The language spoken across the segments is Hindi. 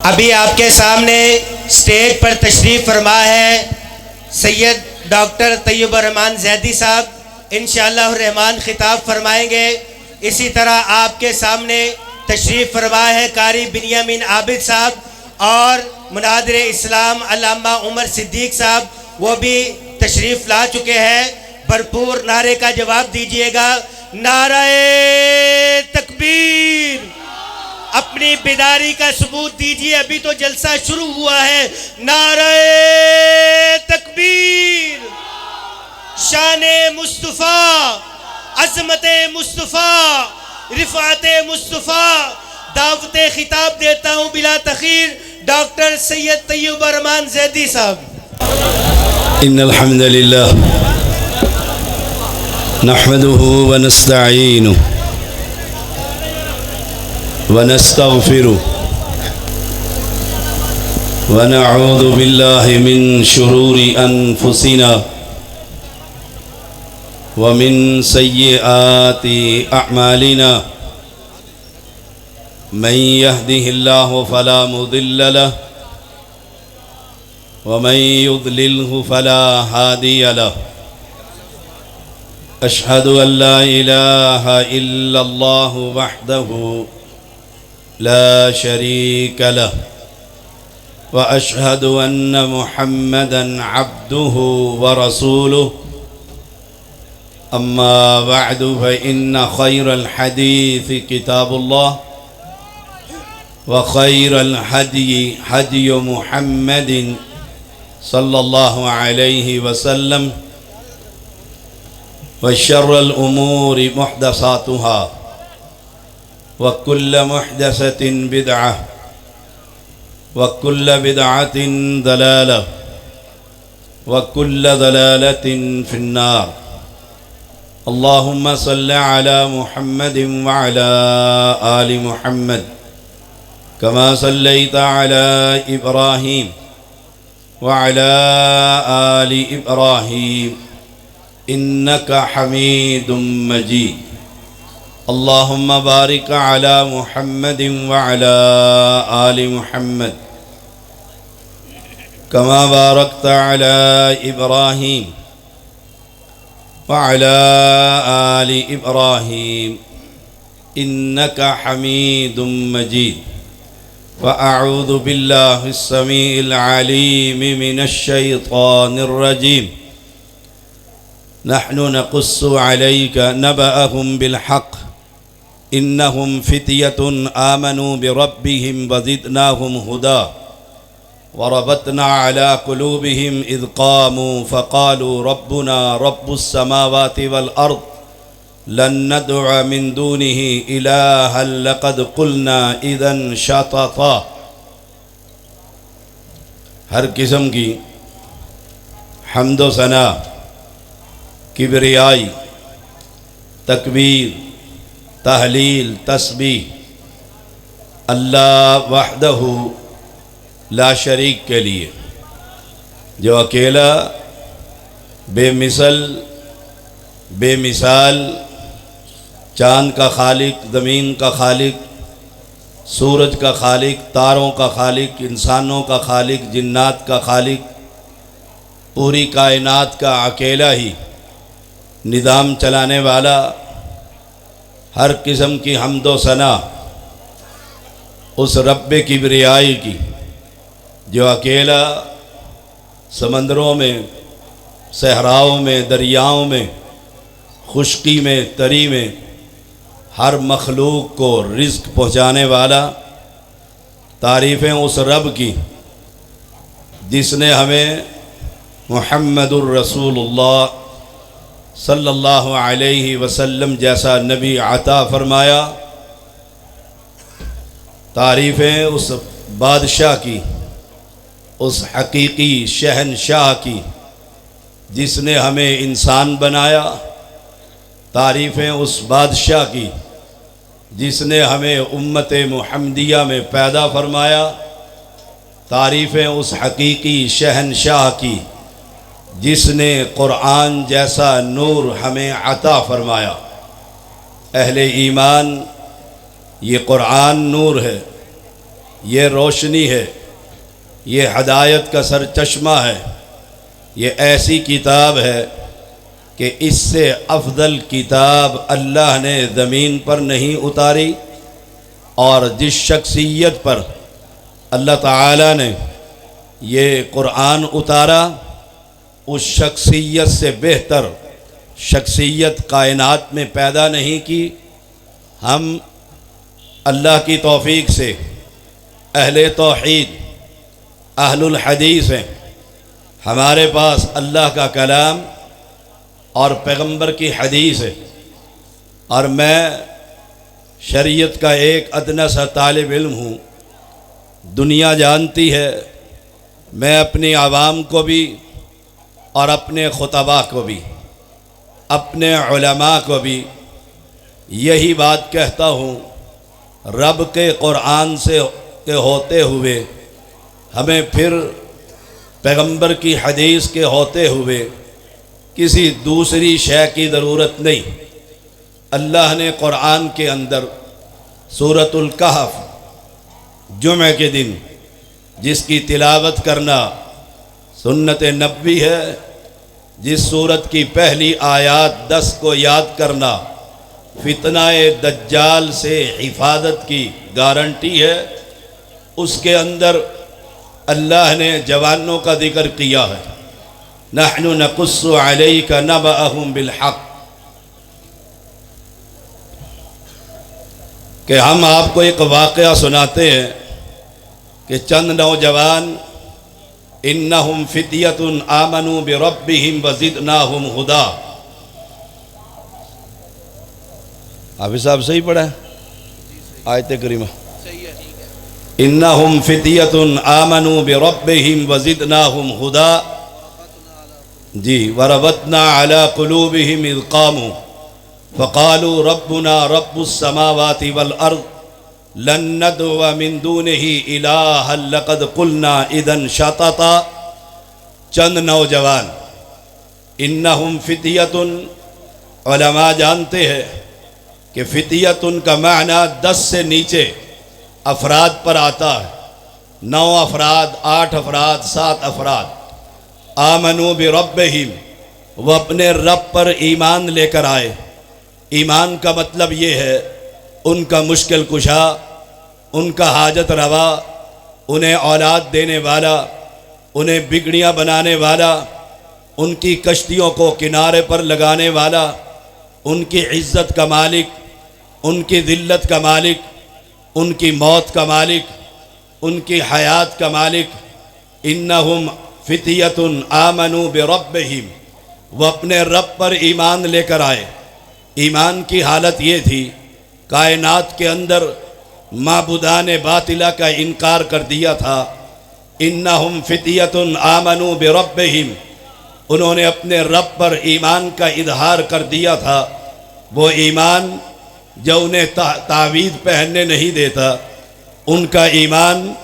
अभी आपके सामने स्टेज पर तशरीफ़ फरमा है सैयद डॉक्टर तैयब रहमान जैदी साहब, इंशाअल्लाह रहमान खिताब फरमाएंगे। इसी तरह आपके सामने तशरीफ़ फरमा है कारी बिनियामिन आबिद साहब और मुनादिर इस्लाम अल्लामा उमर सिद्दीक साहब, वो भी तशरीफ़ ला चुके हैं। भरपूर नारे का जवाब दीजिएगा। नारे तकबीर, अपनी बेदारी का सबूत दीजिए, अभी तो जलसा शुरू हुआ है। नारे तकबीर, शाने मुस्तफ़ा, अज़मते मुस्तफ़ा, रिफ़ाते मुस्तफ़ा। दावते खिताब देता हूँ बिला तख़ीर डॉक्टर सैयद तैयब रहमान जैदी साहब। इन्नल हम्दुलिल्लाह नहमदुहु व नस्तईनुहु व नस्तगफिरुहु व नऊज़ु बिल्लाहि मिन शुरूरि अनफुसिना व मिन सय्यिआति अअमालिना। मन यहदिहिल्लाहु फला मुदिल्ल लहु व मन युद्लिल्हु फला हादिय लहु। अशहदु अल्ला इलाहा इल्लल्लाहु वहदहु ला शरीक लहु व अशहदु अन्न मुहम्मदन अब्दुहु व रसूलुहु। अम्मा बअदु फ़इन्न खैरल हदीस किताबुल्लाह व खैरल हदी हदी मुहम्मदिन सल्लल्लाहु अलैहि वसल्लम व शर्रल उमूरि मुहदसातुहा व कुल्ल मुहदसतिन बिदअह व कुल्ल बिदअतिन दलालह व कुल्ल दलालतिन फिन्नार। अल्लाहुम्मा सल्लि अला मुहम्मदिन व अला आलि मुहम्मद कमा सल्लैता अला इब्राहीम व अला आलि इब्राहीम इन्नका हमीदुम मजीद। अल्लाहुम्मा बारिक अला मुहम्मदिन व अला आलि मुहम्मद कमा बारकता अला इब्राहीम व अला आलि इब्राहीम इन्नका हमीदुम मजीद। व अऊज़ु बिल्लाहिस समीइल अलीम मिनश शैतानिर रजीम। नहनु नक़ुस्सु अलैका नबअहुम बिलहक़ इन्नहुम फ़ित्यतुन आमनू बिरब्बिहिम व ज़िदनाहुम हुदा व रबतना अला क़ुलूबिहिम इज़ क़ामू फ़क़ालू रब्बुना रब्बुस समावाति वल अर्ज़ लन नदअ मिन दूनिही इलाहन लक़द क़ुलना इज़न शतता। हर किस्म की हम्द व सना, किबरियाई, तकबीर, तहलील, तस्बीह अल्लाह वहदहु ला शरीक के लिए, जो अकेला बेमिसल बेमिसाल, चाँद का खालिक, ज़मीन का खालिक, सूरज का खालिक, तारों का खालिक, इंसानों का खालिक, जिन्नात का खालिक, पूरी कायनात का अकेला ही निज़ाम चलाने वाला, हर किस्म की हम्द व सना उस रब्बे किबरियाई की, जो अकेला समंदरों में, सहराओं में, दरियाओं में, खुश्की में, तरी में हर मखलूक को रिज़्क़ पहुँचाने वाला। तारीफ़ें उस रब की जिसने हमें मुहम्मदुर रसूलुल्लाह सल्लल्लाहु अलैहि वसल्लम जैसा नबी अता फ़रमाया। तारीफ़ें उस बादशाह की, उस हकीकी शहनशाह की जिसने हमें इंसान बनाया। तारीफ़ें उस बादशाह की जिसने हमें उम्मत मुहम्मदिया में पैदा फरमाया। तारीफ़ें उस हकीकी शहनशाह की जिसने क़ुरआन जैसा नूर हमें अता फ़रमाया। अहले ईमान, ये क़ुरआन नूर है, ये रोशनी है, ये हदायत का सरचश्मा है, ये ऐसी किताब है कि इससे अफजल किताब अल्लाह ने ज़मीन पर नहीं उतारी। और जिस शख्सियत पर अल्लाह ताला ने ये कुरान उतारा, उस शख्सियत से बेहतर शख्सियत कायनात में पैदा नहीं की। हम अल्लाह की तौफीक से अहले तौहीद, अहलुल हदीस हैं। हमारे पास अल्लाह का कलाम और पैगंबर की हदीस है। और मैं शरीयत का एक अदना सा तालिब इल्म हूँ। दुनिया जानती है, मैं अपनी आवाम को भी और अपने खुतबा को भी, अपने उलमा को भी यही बात कहता हूँ, रब के कुरान से के होते हुए हमें फिर पैगंबर की हदीस के होते हुए किसी दूसरी शय की ज़रूरत नहीं। अल्लाह ने कुरान के अंदर सूरतुल कहफ जुमे के दिन, जिसकी तिलावत करना सुन्नत नबवी है, जिस सूरत की पहली आयत 10 को याद करना फितनाए दज्जाल से हिफाजत की गारंटी है, उसके अंदर अल्लाह ने जवानों का जिक्र किया है। नहनु नकुस्सु अलैका नबअहुम बिलहक़, कि हम आपको एक वाक़या सुनाते हैं कि चंद नौजवान, इन्नहुम फित्यतुन आमनू बिरब्बिहिम वज़िदनाहुम हुदा। हाफिज़ साहब सही पढ़ा है आयत करीमा? इन्नहुम फित्यतुन आमनू बिरब्बिहिम वज़िदनाहुम हुदा जी वरबतना अला कुलूबिहिम इज़ क़ामू फ़क़ालू रब्बुना रब्बुस समावाति वल अर्ज़ लन नदअ मिन दूनिही इलाहन लक़द क़ुलना इज़न शतता। चंद नौजवान, इन्नहुम फित्यतुन, उलमा जानते हैं कि फित्यतुन का माना 10 से नीचे अफराद पर आता है। 9 अफराद, 8 अफराद, 7 अफराद। आमनू बिरब्बिहिम, वह अपने रब पर ईमान लेकर आए। ईमान का मतलब ये है उनका मुश्किल कुशा, उनका हाजत रवा, उन्हें औलाद देने वाला, उन्हें बिगड़ियाँ बनाने वाला, उनकी कश्तियों को किनारे पर लगाने वाला, उनकी इज़्ज़त का मालिक, उनकी ज़िल्लत का मालिक, उनकी मौत का मालिक, उनकी हयात का मालिक। इन्नहुम फित्यतुन आमनू बिरब्बिहिम, वह अपने रब पर ईमान लेकर आए। ईमान की हालत ये थी, कायनात के अंदर माबुदान बातिला का इनकार कर दिया था। इन्नहुम फित्यतुन आमनू बिरब्बिहिम, उन्होंने अपने रब पर ईमान का इजहार कर दिया था। वो ईमान जो उन्हें तावीज़ पहनने नहीं देता, उनका ईमान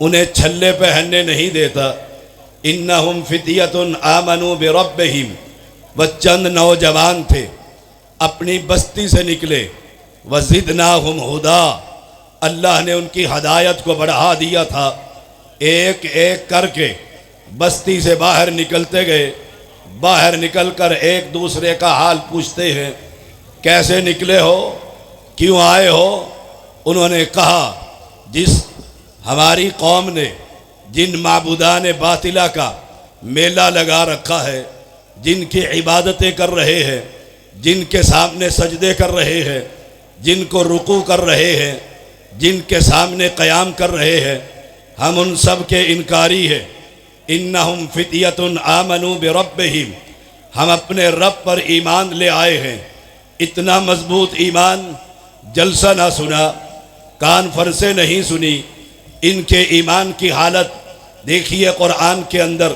उन्हें छल्ले पहनने नहीं देता। इन्नहुम फित्यतुन आमनू बिरब्बिहिम, वह चंद नौजवान थे, अपनी बस्ती से निकले। वज़िदनाहुम हुदा, अल्लाह ने उनकी हदायत को बढ़ा दिया था। एक एक करके बस्ती से बाहर निकलते गए। बाहर निकलकर एक दूसरे का हाल पूछते हैं, कैसे निकले हो, क्यों आए हो? उन्होंने कहा, जिस हमारी कौम ने जिन माबूदान बातिला का मेला लगा रखा है, जिनकी इबादतें कर रहे हैं, जिनके सामने सजदे कर रहे हैं, जिनको रुकू कर रहे हैं, जिनके सामने क़याम कर रहे हैं, हम उन सब के इनकारी हैं। इन्नहुम फित्यतुन आमनू बिरब्बिहिम, हम अपने रब पर ईमान ले आए हैं। इतना मजबूत ईमान, जलसा ना सुना, कान फरसे नहीं सुनी। इनके ईमान की हालत देखिए कुरान के अंदर।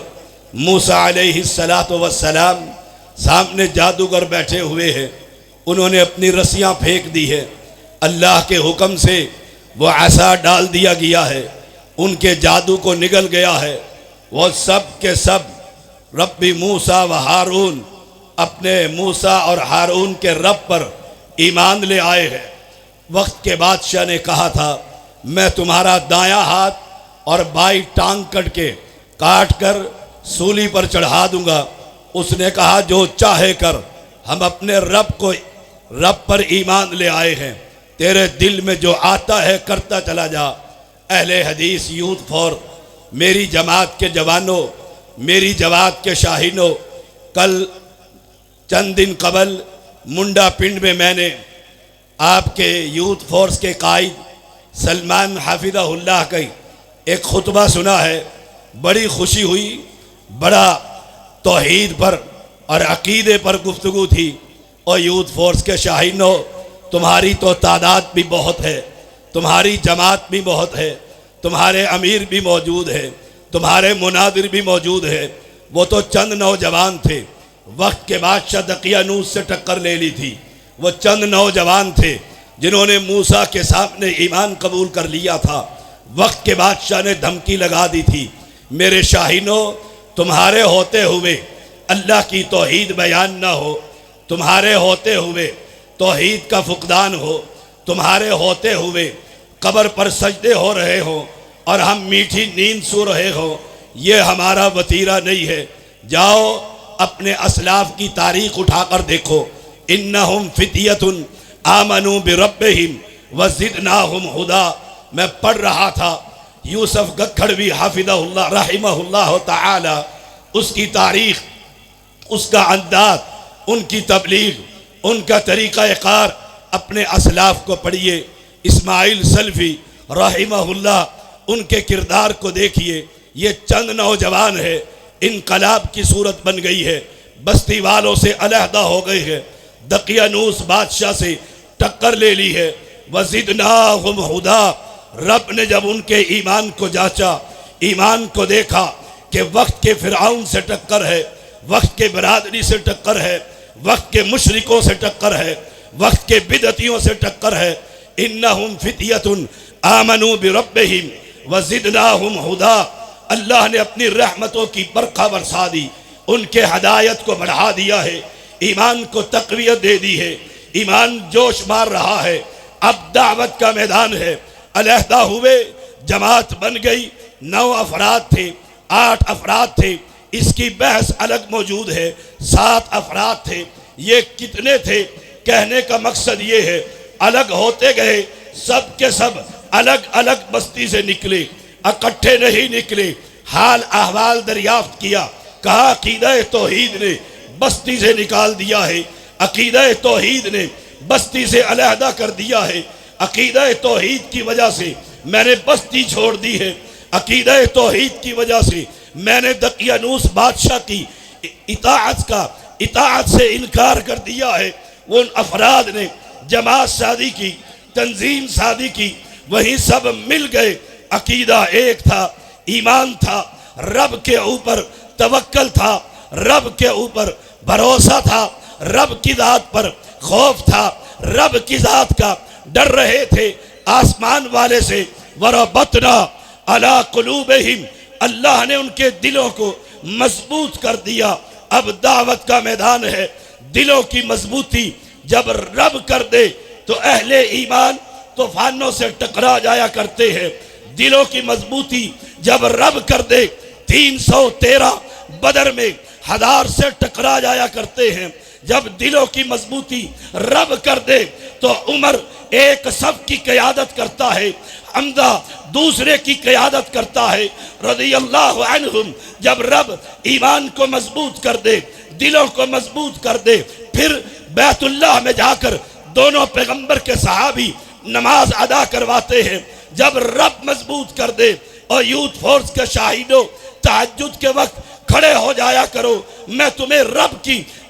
मूसा अलैहिस्सलातु वस्सलाम सामने जादूगर बैठे हुए हैं, उन्होंने अपनी रस्सियाँ फेंक दी है। अल्लाह के हुक्म से वो आसा डाल दिया गया है, उनके जादू को निगल गया है। वो सब के सब रब्बी मूसा व हारून, अपने मूसा और हारून के रब पर ईमान ले आए हैं। वक्त के बादशाह ने कहा था, मैं तुम्हारा दायां हाथ और बाई टांग काट कर सूली पर चढ़ा दूंगा। उसने कहा जो चाहे कर, हम अपने रब पर ईमान ले आए हैं, तेरे दिल में जो आता है करता चला जा। अहले हदीस यूथ फॉर, मेरी जमात के जवानों, मेरी जमात के शाहीनों, कल चंद दिन कबल मुंडा पिंड में मैंने आपके यूथ फोर्स के कायद सलमान हाफिज़हुल्लाह का एक खुतबा सुना है। बड़ी खुशी हुई, बड़ा तौहीद पर और अकीदे पर गुफ्तगू थी। और यूथ फोर्स के शाहीनों, तुम्हारी तो तादाद भी बहुत है, तुम्हारी जमात भी बहुत है, तुम्हारे अमीर भी मौजूद है, तुम्हारे मुनादिर भी मौजूद है। वो तो चंद नौजवान थे, वक्त के बादशाह दकियानूस से टक्कर ले ली थी। वो चंद नौजवान थे जिन्होंने मूसा के सामने ईमान कबूल कर लिया था। वक्त के बादशाह ने धमकी लगा दी थी। मेरे शाहीनों, तुम्हारे होते हुए अल्लाह की तौहीद बयान ना हो, तुम्हारे होते हुए तौहीद का फुकदान हो, तुम्हारे होते हुए कब्र पर सजदे हो रहे हो और हम मीठी नींद सो रहे हो, ये हमारा वतीरा नहीं है। जाओ अपने असलाफ की तारीख उठाकर देखो। इन्नहुम फितियतुन आमनू बिरब्बिहिम वज़िदनाहुम हुदा। मैं पढ़ रहा था यूसुफ गखड़वी हाफिज़हुल्लाह रहमहुल्लाह ताला, उसकी तारीख, उसका अंदाज, उनकी तबलीग, उनका तरीक़ा कार, अपने असलाफ को पढ़िए। इस्माइल सल्फी रहमहुल्लाह, उनके किरदार को देखिए। ये चंद नौजवान है, इनकलाब की सूरत बन गई है, बस्ती वालों से अलहदा हो गए हैं, दकियानूस बादशाह से टक्कर ले ली है। वज़िदनाहुम हुदा। रब ने जब उनके ईमान को जांचा, ईमान को देखा कि वक्त के फिरआउन से टक्कर है, वक्त के बरादरी से टक्कर है, वक्त के मुशरिकों से टक्कर है, वक्त के बिदतियों से टक्कर है। इन्नहुम फितियतुन आमनू बिरब्बिहिम वज़िदनाहुम हुदा। अल्लाह ने अपनी रहमतों की बरखा बरसा दी, उनके हदायत को बढ़ा दिया है, ईमान को तक़वियत दे दी है, ईमान जोश मार रहा है। अब दावत का मैदान है। अलहदा हुए, जमात बन गई। 9 अफराद थे, 8 अफराद थे, इसकी बहस अलग मौजूद है। 7 अफराद थे। ये कितने थे, कहने का मकसद ये है, अलग होते गए, सब के सब अलग अलग बस्ती से निकले, इकट्ठे नहीं निकले। हाल अहवाल दरियाफ्त किया, कहा अकीदा तौहीद ने बस्ती से निकाल दिया है, अकीदा तौहीद ने बस्ती से अलहदा कर दिया है, अकीदा तौहीद की वजह से मैंने बस्ती छोड़ दी है, अकीदा तौहीद की वजह से मैंने दकियानूस बादशाह की इताअत से इनकार कर दिया है। वो उन अफराद ने जमात शादी की, तंजीम शादी की, वहीं सब मिल गए। अकीदा एक था, ईमान था, रब के ऊपर तवक्कल था, रब के ऊपर भरोसा था, रब की ज़ात पर खौफ था, रब की ज़ात का डर रहे थे आसमान वाले से। वरबतना अला कुलूबिहिम, अल्लाह ने उनके दिलों को मजबूत कर दिया। अब दावत का मैदान है। दिलों की मजबूती जब रब कर दे तो अहले ईमान तूफानों से टकरा जाया करते हैं। दिलों की मजबूती जब रब कर दे, 313 बदर में 1000 से टकरा जाया करते हैं। जब दिलों की मजबूती रब कर दे तो उमर एक सब की क़यादत करता है, हमजा दूसरे की क़यादत करता है रज़ियल्लाहु अन्हुम। जब रब ईमान को मजबूत कर दे, दिलों को मजबूत कर दे, फिर बैतुल्लाह में जाकर दोनों पैगंबर के सहाबी नमाज अदा करवाते हैं। जब रब मजबूत कर दे, और यूथ फोर्स के शाहिदों, तहज्जुद के वक्त खड़े हो जाया करो। मैं तुम्हें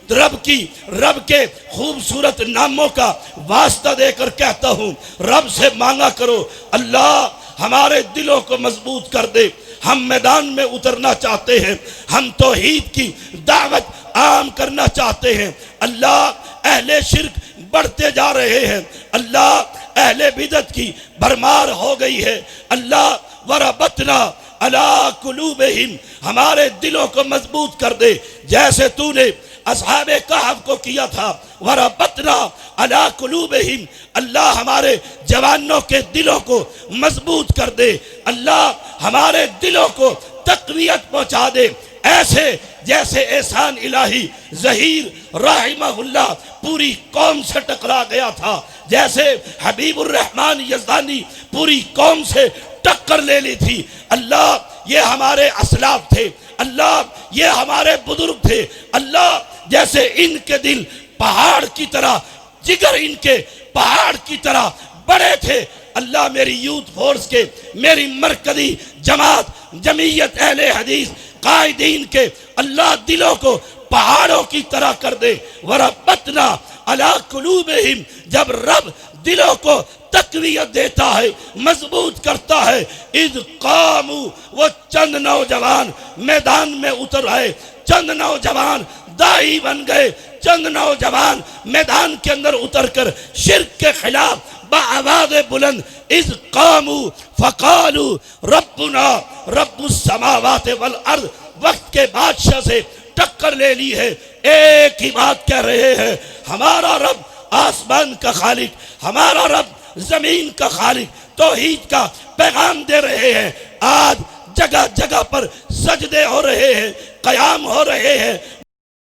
रब के खूबसूरत नामों का वास्ता देकर कहता हूँ, रब से मांगा करो, अल्लाह हमारे दिलों को मजबूत कर दे। हम मैदान में उतरना चाहते हैं, हम तौहीद की दावत आम करना चाहते हैं। अल्लाह, अहले शिर्क बढ़ते जा रहे हैं, अल्लाह अहले बिदत की भरमार हो गई है। अल्लाह वरबतना अला कुलूबिहिम, हमारे दिलों को मजबूत कर दे, जैसे तूने असहाबे कहफ को किया था। वरबतना अला कुलूबिहिम, अल्लाह हमारे जवानों के दिलों को मजबूत कर दे, अल्लाह हमारे दिलों को तक़वियत पहुंचा दे। ऐसे जैसे एहसान इलाही ज़हीर रहमहुल्लाह पूरी कौम से टकरा गया था, जैसे हबीबुर रहमान यज़दानी पूरी कौम से टक्कर ले ली थी। अल्लाह ये हमारे असलाफ थे, अल्लाह ये हमारे बुजुर्ग थे, अल्लाह जैसे इनके दिल पहाड़ की तरह, जिगर इनके पहाड़ की तरह बड़े थे। अल्लाह मेरी यूथ फोर्स के, मेरी मरकजी जमात जमीयत अहले हदीस कायदीन के अल्लाह दिलों को पहाड़ों की तरह कर दे। वरबतना अला कुलूबिहिम, जब रब दिलों को तक़वियत देता है, मजबूत करता है। इज़ कामू, वो चंद नौजवान मैदान में उतर आए, चंद नौजवान दाई बन गए, चंद नौजवान मैदान के अंदर उतरकर शिर्क के खिलाफ बाआवाज़ बुलंद इज़ कामू फ़क़ालू रब्बुना रब्बुस समावाति वल अर्द, वक्त के बादशाह से टक्कर ले ली है। एक ही बात कह रहे हैं, हमारा रब आसमान का खालिक, हमारा रब जमीन का खालिक, तौहीद का पैगाम दे रहे हैं। आज जगह जगह पर सजदे हो रहे हैं, कयाम हो रहे हैं,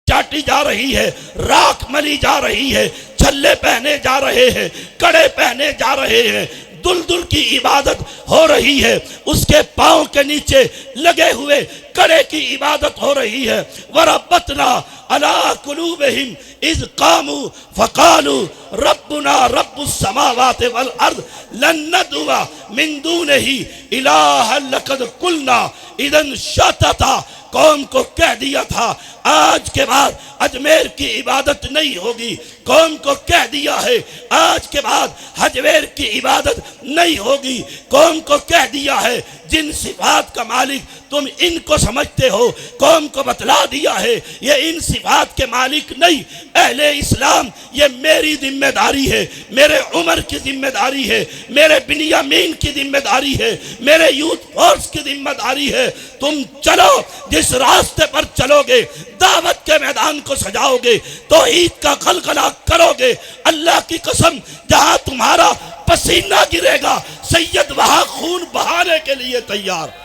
चाटी जा रही है, राख मली जा रही है, छल्ले पहने जा रहे हैं, कड़े पहने जा रहे हैं, दुल्दुल की इबादत हो रही है, उसके पाँव के नीचे लगे हुए कड़े की इबादत हो रही है। वरबतना अला कुलूबिहिम इज़ कामू फ़क़ालू रब्बुना रब्बुस समावाति वल अर्द लन नदउवा मिन दूनिही इलाहन लक़द कुलना इज़न शतता, कौम को कह दिया था आज के बाद अजमेर की इबादत नहीं होगी, कौम को कह दिया है आज के बाद हजमेर की इबादत नहीं होगी, कौम को कह दिया है जिन सिफात का मालिक तुम इनको समझते हो, कौम को बतला दिया है ये इन सिफात के मालिक नहीं। अहले इस्लाम ये मेरी जिम्मेदारी है, मेरे उमर की जिम्मेदारी है, मेरे बिनियामीन की जिम्मेदारी है, मेरे यूथ फोर्स की जिम्मेदारी है। तुम चलो, जिस रास्ते पर चलोगे, दावत के मैदान को सजाओगे, तौहीद का खलखला करोगे, अल्लाह की कसम जहां तुम्हारा पसीना गिरेगा सैयद वहां खून बहाने के लिए तैयार।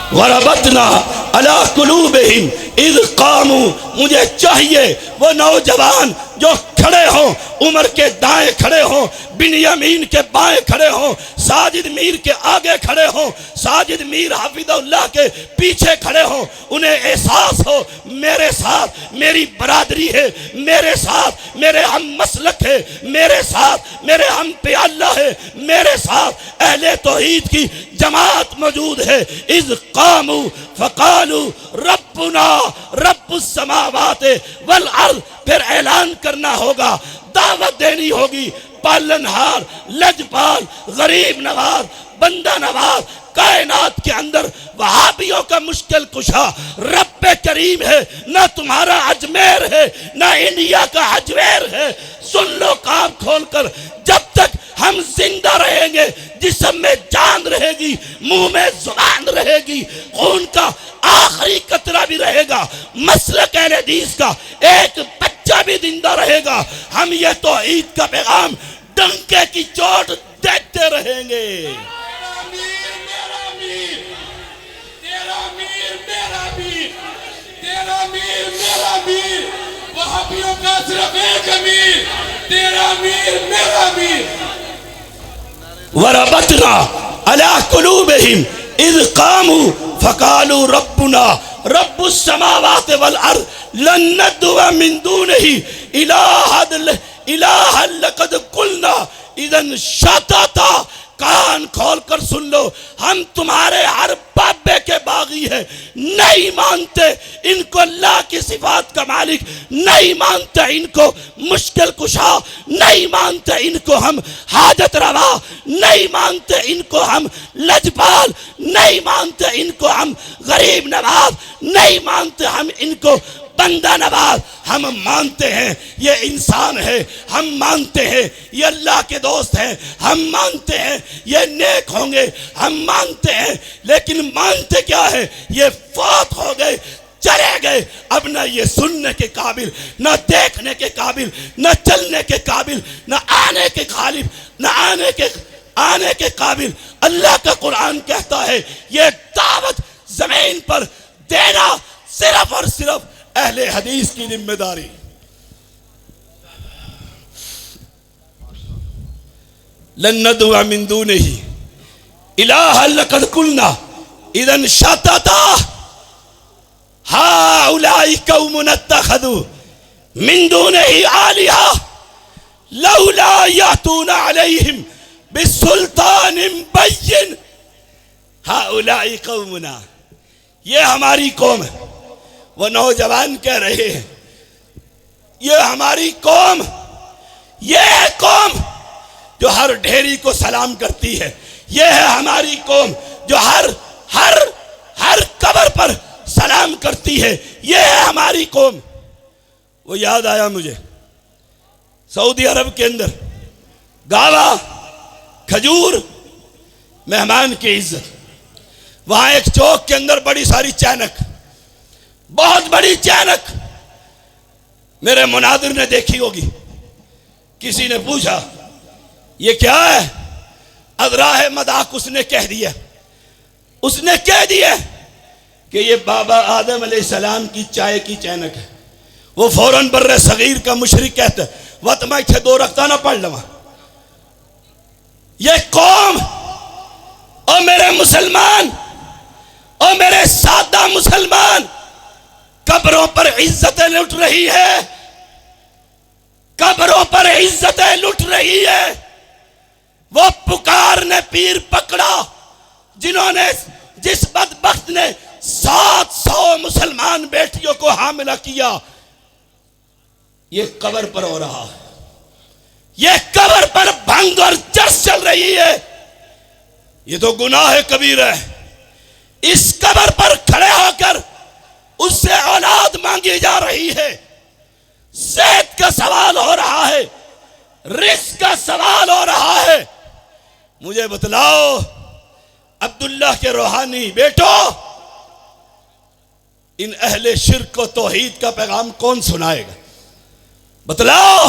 वरबतना अला कुलूबिहिम इज़ कामू, मुझे चाहिए वो नौजवान जो खड़े हों, उमर के दाएं खड़े हों, बिनियामीन के बाएं खड़े हों, साजिद मीर के आगे खड़े हों, साजिद मीर हाफिज़ुल्लाह के पीछे खड़े हों। उन्हें एहसास हो मेरे साथ मेरी बरादरी है, मेरे साथ मेरे हम मसलक है, मेरे साथ मेरे हम प्याला है, मेरे साथ अहले तौहीद की जमात मौजूद है। इज़ कामू फ़क़ालू रब्बुना रब्बुस समावाति वल अर्द, फिर ऐलान करना होगा, दावत देनी होगी। पालनहार, लजपाल, गरीब नवाज, बंदा नवाज, कायनात के अंदर वहाबियों का मुश्किल कुशा रब करीम है, ना तुम्हारा अजमेर है, ना इंडिया का अजमेर है। सुन लो कान खोलकर, जब तक हम जिंदा रहेंगे, जिस्म में जान रहेगी, मुंह में जुबान रहेगी, खून का आखिरी कतरा भी रहेगा, मसलक अहले हदीस का एक बच्चा भी जिंदा रहेगा, हम ये तौहीद का पैगाम डंके की चोट देते रहेंगे। वहाबियों का सिर्फ एक अमीर, तेरा अमीर मेरा अमीर। वरबतना अला कुलूबिहिम इज़ कामू फ़क़ालू रब्बुना रब्बुस समावाति वल अर्द लन नदउवा मिन दूनिही इलाहन लक़द कुलना इज़न शतता, कान खोल कर सुन लो, हम तुम्हारे हर बाबे के बागी हैं। नहीं मानते इनको अल्लाह की सिफात का मालिक, नहीं मानते इनको मुश्किल कुशा, नहीं मानते इनको हम हाजत रवा, नहीं मानते इनको हम लजपाल, नहीं मानते इनको हम गरीब नवाज, नहीं मानते हम इनको बंदा नवाज। हम मानते हैं ये इंसान है, हम मानते हैं ये अल्लाह के दोस्त हैं, हम मानते हैं ये नेक होंगे, हम मानते हैं, लेकिन मानते क्या है, ये फौत हो गए, चले गए, अब ना ये सुनने के काबिल, ना देखने के काबिल, ना चलने के काबिल, ना आने के काबिल, ना आने के काबिल। अल्लाह का कुरान कहता है ये दावत जमीन पर देना सिर्फ और सिर्फ अहले हदीस की जिम्मेदारी। लन्नदुआ मिन दूनिही इलाहन लक़द कुलना इदन शतता हाउलाई कौमुन इत्तखदू मिन दूनिही आलिहा लौला यातूना अलैहिम बिसुल्तानिन बय्यिन। हाउलाई कौमुना, ये हमारी कौम है। वो नौजवान कह रहे हैं ये हमारी कौम, ये है कौम जो हर ढेरी को सलाम करती है, ये है हमारी कौम जो हर कब्र पर सलाम करती है, ये है हमारी कौम। वो याद आया मुझे, सऊदी अरब के अंदर गावा, खजूर, मेहमान की इज्जत। वहां एक चौक के अंदर बड़ी सारी चैनक, बहुत बड़ी चैनक, मेरे मुनादिर ने देखी होगी। किसी ने पूछा ये क्या है, अदराह मदाक उसने कह दिया, उसने कह दिया कि ये बाबा आदम अलैहिस्सलाम की चाय की चैनक है। वो फौरन बर्रे सगीर का मुशरिक कहता है वत मैं थे दो रखता ना पढ़ लवा। ये कौम और मेरे मुसलमान और मेरे सादा मुसलमान कब्रों पर इज्जतें लुट रही है, कब्रों पर इज्जतें लुट रही है। वो पुकार ने पीर पकड़ा जिन्होंने, जिस बदबख्त ने 700 मुसलमान बेटियों को हामिला किया। ये कब्र पर हो रहा है, ये कब्र पर भंग और जश चल रही है। ये तो गुनाह कबीर है। इस कब्र पर खड़े होकर उससे औलाद मांगी जा रही है, सेहत का सवाल हो रहा है, रिस्क का सवाल हो रहा है। मुझे बतलाओ अब्दुल्लाह के रूहानी बेटो, इन अहले शिर्क को तौहीद का पैगाम कौन सुनाएगा? बतलाओ।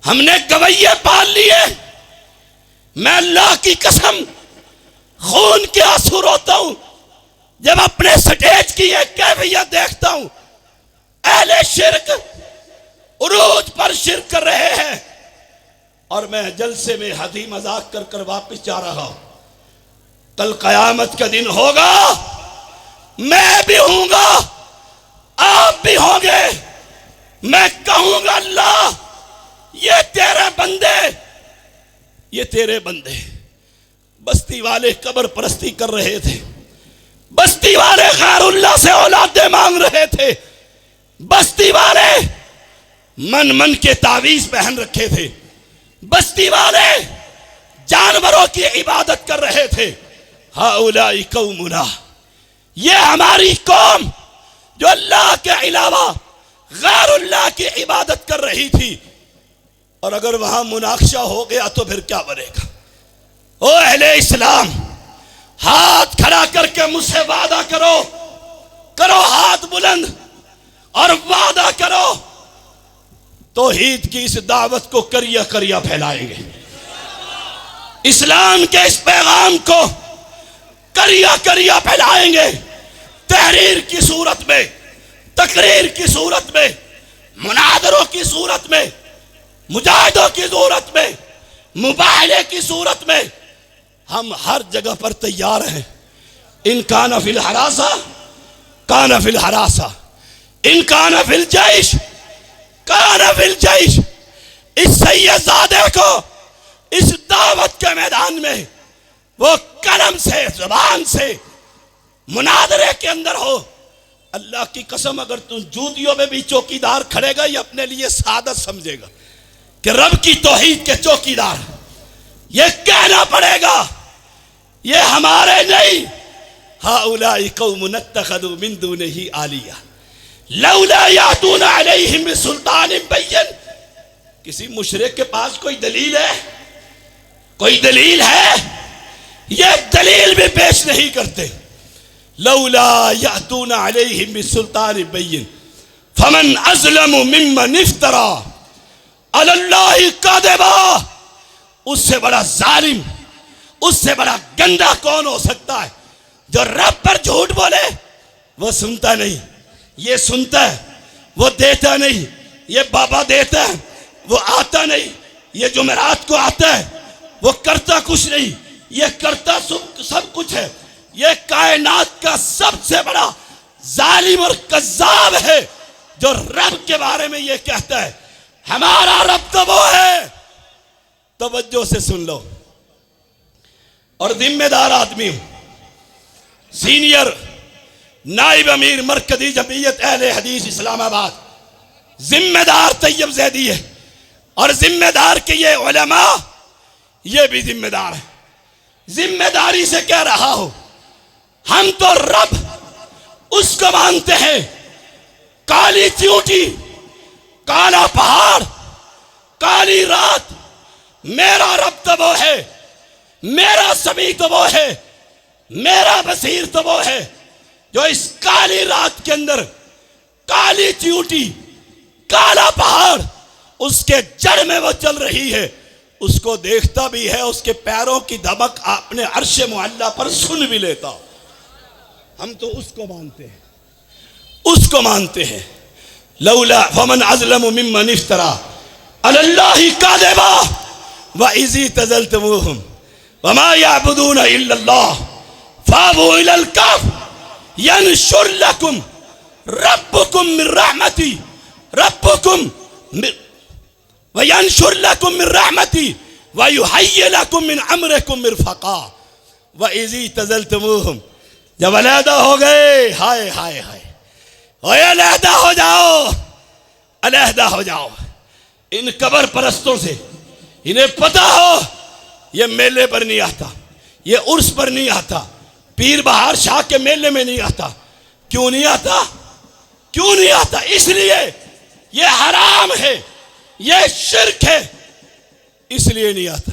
हमने गवैये पाल लिए, मैं अल्लाह की कसम खून के आंसू रोता हूं जब अपने स्टेज की एक कैफियत देखता हूं। अहले शिर्क उरूज पर शिर्क कर रहे हैं और मैं जलसे में हंसी मजाक कर कर वापस जा रहा हूं। कल कयामत का दिन होगा, मैं भी हूंगा, आप भी होंगे। मैं कहूंगा अल्लाह ये तेरे बंदे, ये तेरे बंदे। बस्ती वाले कब्र परस्ती कर रहे थे, बस्ती वाले गैरुल्लाह से औलादे मांग रहे थे, बस्ती वाले मन मन के तावीज पहन रखे थे, बस्ती वाले जानवरों की इबादत कर रहे थे। हाउलाई कौमुना, ये हमारी कौम जो अल्लाह के अलावा गैरुल्लाह की इबादत कर रही थी। और अगर वहां मुनाकशा हो गया तो फिर क्या बनेगा? ओ अहले इस्लाम, हाथ खड़ा करके मुझसे वादा करो, करो हाथ बुलंद और वादा करो, तौहीद की इस दावत को करिया करिया फैलाएंगे। इस्लाम के इस पैगाम को करिया करिया फैलाएंगे। तहरीर की सूरत में, तकरीर की सूरत में, मुनादरों की सूरत में, मुजाहिदों की सूरत में, मुबाहले की सूरत में, हम हर जगह पर तैयार हैं। इन काना फिल हरासा काना फिल हरासा, इन काना फिल जैश काना फिल जैश। इस सैयदजादे को, इस दावत के मैदान में, वो कलम से, जुबान से, मुनादरे के अंदर हो। अल्लाह की कसम, अगर तू जूतियों में भी चौकीदार खड़ेगा, ये अपने लिए सादत समझेगा कि रब की तौहीद के चौकीदार। ये कहना पड़ेगा, ये हमारे नहीं। हाउलाई कौमुन इत्तखज़ू मिन दूनिही आलिया लौला यातूना अलैहिम बिसुल्तानिन बय्यिन। किसी मुशरिक के पास कोई दलील है? कोई दलील है? ये दलील भी पेश नहीं करते। लौला यातूना अलैहिम बिसुल्तानिन बय्यिन फमन अज़लमु मिम्मन इफ्तरा अलल्लाहि कज़िबा। उससे बड़ा जालिम, उससे बड़ा गंदा कौन हो सकता है जो रब पर झूठ बोले? वो सुनता नहीं, ये सुनता है, वो देता नहीं, ये बाबा देता है, वो आता नहीं, ये जुमेरात को आता है, वो करता कुछ नहीं, ये करता सब कुछ है। ये कायनात का सबसे बड़ा जालिम और कज़्ज़ाब है जो रब के बारे में ये कहता है हमारा रब तो वो है। तवज्जो से सुन लो। और जिम्मेदार आदमी हूं, सीनियर नाइब अमीर मरकजी जमीयत अहले हदीस इस्लामाबाद, जिम्मेदार तैयब ज़ैदी है। और जिम्मेदार के ये उलमा, ये भी जिम्मेदार है। जिम्मेदारी से कह रहा हूं, हम तो रब उसको मानते हैं, काली चींटी, काला पहाड़, काली रात। मेरा रब तो वो है, मेरा समी तो वो है, मेरा बसीर तो वो है जो इस काली रात के अंदर काली चींटी, काला पहाड़, उसके जड़ में वो चल रही है, उसको देखता भी है, उसके पैरों की धमक अपने अर्शे मुअल्ला पर सुन भी लेता। हम तो उसको मानते हैं, उसको मानते हैं। लौला फमन अज़लमु मिम्मन इफ्तरा अलल्लाहि कज़िबा व इज़ तज़लतमूहुम वमा यअबुदून इल्लल्लाह फाबू इलल कफ़ यनशुर लकुम रब्बुकुम मिन रहमती रब्बुकुम व यनशुर लकुम मिन रहमती व युहय्यि लकुम मिन अम्रिकुम मिरफ़क़ा व इज़ तज़लतमूहुम। जब अलहदा हो गए, हाय हाय हाय, ओए अलहदा हो जाओ, अलहदा हो जाओ इन कब्र परस्तों से। इन्हें पता हो ये मेले पर नहीं आता, ये उर्स पर नहीं आता, पीर बहार शाह के मेले में नहीं आता। क्यों नहीं आता? क्यों नहीं आता? इसलिए ये हराम है, ये शिर्क है, इसलिए नहीं आता।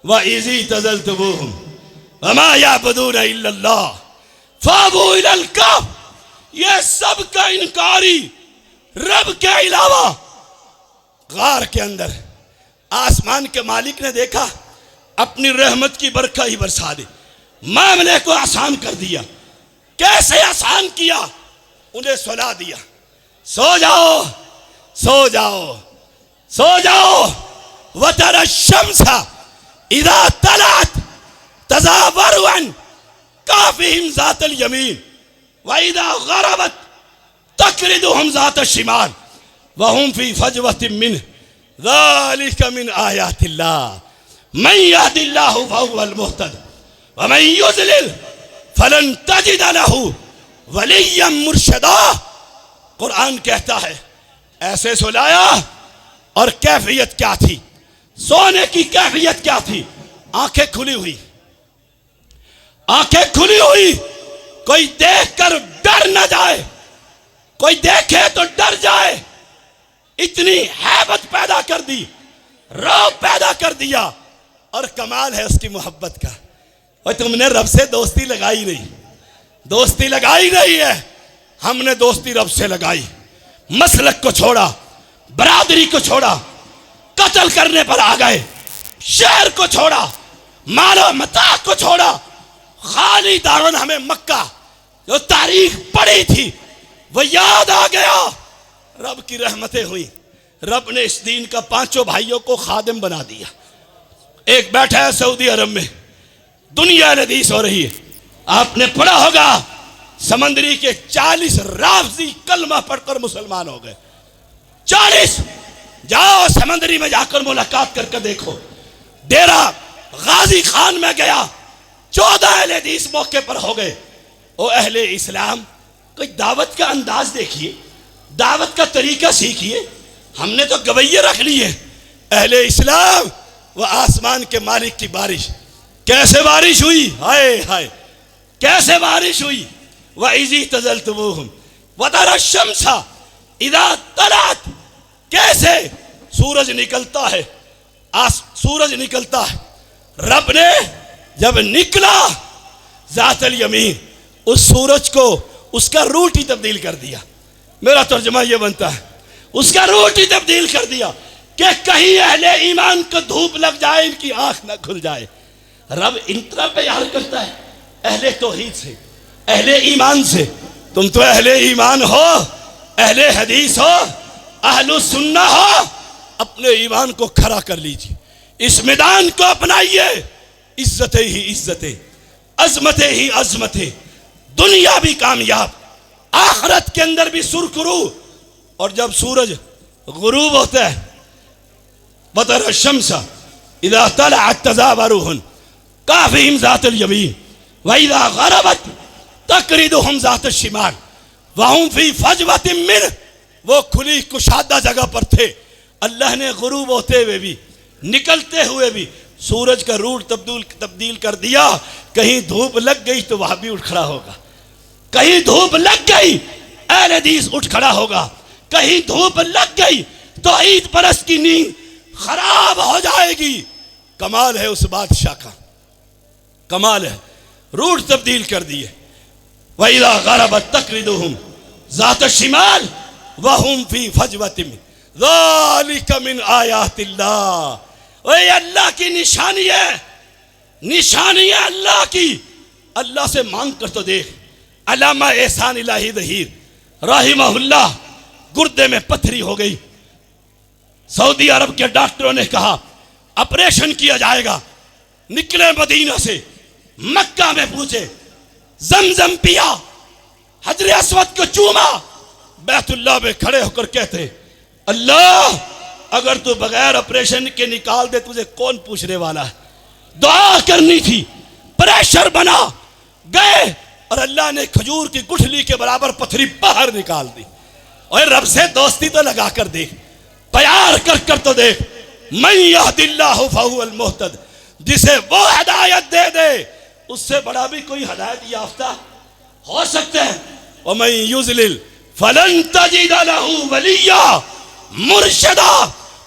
व इज़ तज़लतमूहुम वमा यअबुदून इल्लल्लाह फाबू इलल कफ़। ये सब का इनकारी रब के अलावा। गार के अंदर आसमान के मालिक ने देखा, अपनी रहमत की बरखा ही बरसा दी, मामले को आसान कर दिया। कैसे आसान किया? उन्हें सुला दिया, सो जाओ, सो जाओ, सो जाओ। वतरा शम्सा इज़ा तलअत तज़ावरु अन काफ़िहिम ज़ातल यमीन व इज़ा ग़रबत तक़रिदुहुम ज़ातल शिमाल व हुम फ़ी फ़जवतिन मिन्हु ज़ालिका मिन आयातिल्लाह मन यहदिल्लाहु फ़हुवल मुहतद व मन युज़लिल फ़लन तजिद लहु वलिय्यन मुर्शदा। कुरान कहता है ऐसे सुलाया। और कैफियत क्या थी? सोने की कैफियत क्या थी? आंखें खुली हुई, आंखें खुली हुई। कोई देखकर डर न जाए, कोई देखे तो डर जाए। इतनी हैबत पैदा कर दी, रौब पैदा कर दिया। और कमाल है उसकी मोहब्बत का। और तुमने रब से दोस्ती लगाई नहीं, दोस्ती लगाई नहीं है। हमने दोस्ती रब से लगाई। मसलक को छोड़ा, बरादरी को छोड़ा, कत्ल करने पर आ गए, शहर को छोड़ा, मालो मता को छोड़ा। खाली दारन हमें मक्का जो तारीख पड़ी थी वो याद आ गया। रब की रहमतें हुई। रब ने इस दीन का पांचों भाइयों को खादिम बना दिया। एक बैठा है सऊदी अरब में, दुनिया हदीस हो रही है। आपने पढ़ा होगा समंदरी के 40 राफजी कलमा पढ़कर मुसलमान हो गए। 40। जाओ समंदरी में जाकर मुलाकात करके देखो। डेरा गाजी खान में गया, 14 अहले हदीस मौके पर हो गए। ओ अहले इस्लाम, कोई दावत का अंदाज देखिए, दावत का तरीका सीखिए। हमने तो गवैये रख लिए। अहले इस्लाम, वह आसमान के मालिक की बारिश, कैसे बारिश हुई, हाय हाय कैसे बारिश हुई। वह इजी तजलतुमुहुम वतरा शम्सा इदा तलात, कैसे सूरज निकलता है, सूरज निकलता है। रब ने जब निकला जातल यमीन, उस सूरज को उसका रूट ही तब्दील कर दिया। मेरा तर्जुमा यह बनता है, उसका रूट ही तब्दील कर दिया कि कहीं अहले ईमान को धूप लग जाए, इनकी आंख ना खुल जाए। रब इंतरा प्यार करता है अहले तौहीद से, अहले ईमान से। तुम तो अहले ईमान हो, अहले हदीस हो, अहलु सुन्ना हो। अपने ईमान को खड़ा कर लीजिए, इस मैदान को अपनाइए। इज्जतें ही इज्जतें, अजमतें ही अजमतें, दुनिया भी कामयाब, आखिरत के अंदर भी सुरखरू। और जब सूरज गुरूब होता है, बतर शम्सा इदा तलअत तज़ावरुहुन काफ़िहिम ज़ातल यमीन व इदा ग़रबत तक़रिदुहुम ज़ातल शिमाल वहुम फ़ी फ़जवतिन मिन, वो खुली कुशादा जगह पर थे। अल्लाह ने गुरूब होते हुए भी, निकलते हुए भी सूरज का रूट तब्दील कर दिया। कहीं धूप लग गई तो वहां भी उठ खड़ा होगा, कहीं धूप लग गई अहले हदीस उठ खड़ा होगा, कहीं धूप लग गई तो ईद परस्त की नींद खराब हो जाएगी। कमाल है उस बादशाह का, कमाल है, रूट तब्दील कर दिए। वइज़ा ग़रबत तक़रिदुहुम ज़ात शिमाल वहुम फ़ी फ़जवतिन ज़ालिका मिन आयातिल्लाह। ओए अल्लाह की निशानी है, निशानी है अल्लाह की। अल्लाह से मांग कर तो देख। अल्लामा एहसान इलाही दहीर राहिमहुल्लाह, गुर्दे में पथरी हो गई। सऊदी अरब के डॉक्टरों ने कहा ऑपरेशन किया जाएगा। निकले मदीना से, मक्का में पूछे, जमजम पिया, हजर अस्वद को चूमा, बैतुल्लाह में खड़े होकर कहते अल्लाह अगर तू बगैर ऑपरेशन के निकाल दे तुझे कौन पूछने वाला है। दुआ करनी थी, प्रेशर बना, गए और अल्लाह ने खजूर की गुठली के बराबर पथरी बाहर निकाल दी। और रब से दोस्ती तो लगा कर देख, प्यार कर तो देख। मन यहदिल्लाहु फहुवल मुहतद, जिसे वो हिदायत दे दे उससे बड़ा भी कोई हिदायत याफ्ता हो सकता है। और मैं युज़लिल फलन तजिद लहू वलिया मुर्शदा,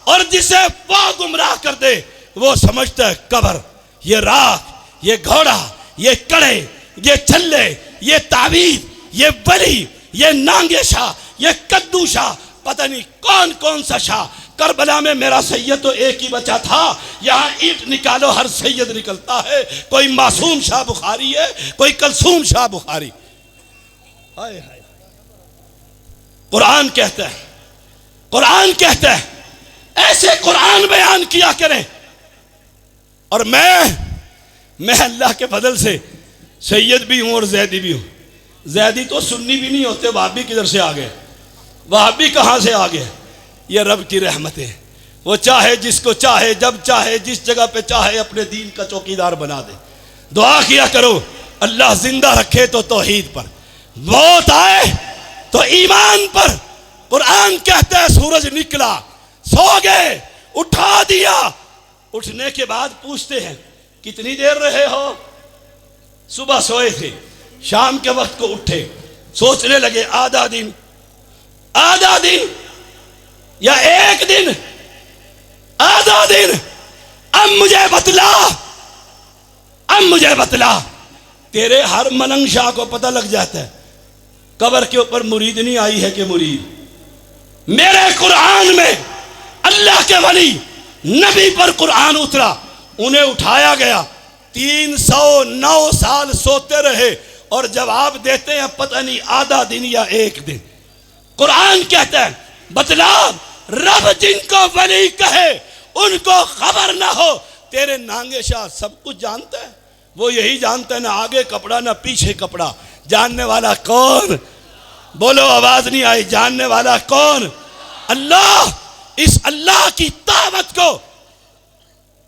और जिसे वो गुमराह कर दे वो समझता है कब्र, ये राख, ये घोड़ा, ये कड़े, ये छल्ले, ये ताबीज, ये बली, ये नांगे शाह, ये कद्दू शाह, पता नहीं कौन कौन सा शाह। करबला में मेरा सैयद तो एक ही बचा था, यहाँ ईंट निकालो हर सैयद निकलता है। कोई मासूम शाह बुखारी है, कोई कलसूम शाह बुखारी। हाय हाय, कुरान कहता है, कुरान कहता है ऐसे कुरान बयान किया करें। और मैं अल्लाह के फजल से सैयद भी हूं और जैदी भी हूं। जैदी तो सुन्नी भी नहीं होते, वहाबी किधर से आ गए, वहाबी कहां से आ गए। ये रब की रहमत है, वो चाहे जिसको चाहे, जब चाहे, जिस जगह पे चाहे अपने दीन का चौकीदार बना दे। दुआ किया करो अल्लाह जिंदा रखे तो तौहीद पर, मौत आए तो ईमान पर। कुरान कहता है सूरज निकला, सो गए, उठा दिया। उठने के बाद पूछते हैं कितनी देर रहे हो। सुबह सोए थे, शाम के वक्त को उठे, सोचने लगे आधा दिन, आधा दिन या एक दिन, आधा दिन। अब मुझे बतला, अब मुझे बतला। तेरे हर मलंग शाह को पता लग जाता है कब्र के ऊपर मुरीद नहीं आई है कि मुरीद। मेरे कुरान में अल्लाह के वली नबी पर कुरान उतरा, उन्हें उठाया गया, 309 साल सोते रहे और जवाब देते हैं पता नहीं आधा दिन या एक दिन। कुरान कहता है बतला, रब जिनको वली कहे उनको खबर ना हो। तेरे नांगे शाह सब कुछ जानता है, वो यही जानता है ना आगे कपड़ा ना पीछे कपड़ा। जानने वाला कौन? बोलो, आवाज नहीं आई। जानने वाला कौन? अल्लाह। इस अल्लाह की दावत को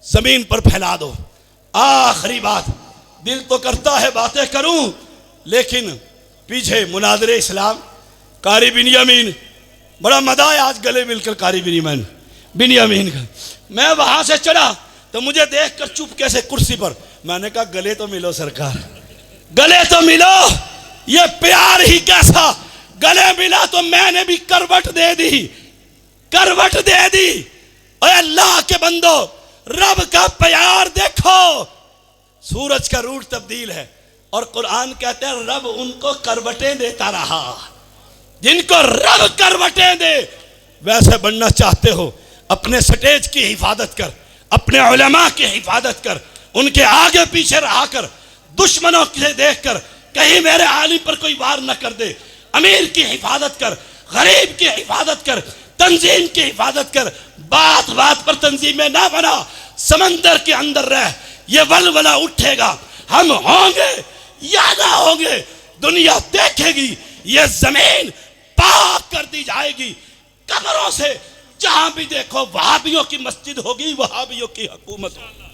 जमीन पर फैला दो। आखिरी बात, दिल तो करता है बातें करूं, लेकिन पीछे मुनादरे इस्लाम, कारी बिनियामीन, बड़ा मजा है आज गले मिलकर कारी बिनियामीन का। मैं वहां से चढ़ा तो मुझे देखकर चुप कैसे कुर्सी पर, मैंने कहा गले तो मिलो सरकार, गले तो मिलो, ये प्यार ही कैसा। गले मिला तो मैंने भी करवट दे दी, करवट दे दी। और अल्लाह के बंदो, रब का प्यार देखो, सूरज का रूट तब्दील है और कुरान कहते हैं रब उनको करवटें देता रहा, जिनको रब करवटें दे। वैसे बनना चाहते हो, अपने स्टेज की हिफाजत कर, अपने उलमा की हिफाजत कर, उनके आगे पीछे रहा कर, दुश्मनों से देख कर कहीं मेरे आलिम पर कोई वार न कर दे। अमीर की हिफाजत कर, गरीब की हिफाजत कर, तंजीम की हिफाजत कर। बात बात पर तंजीमें ना बना, समंदर के अंदर रह, ये वलवला उठेगा, हम होंगे या ना होंगे, दुनिया देखेगी, ये जमीन पाक कर दी जाएगी कब्रों से। जहां भी देखो वहाबियों की मस्जिद होगी, वहाबियों की हुकूमत होगी।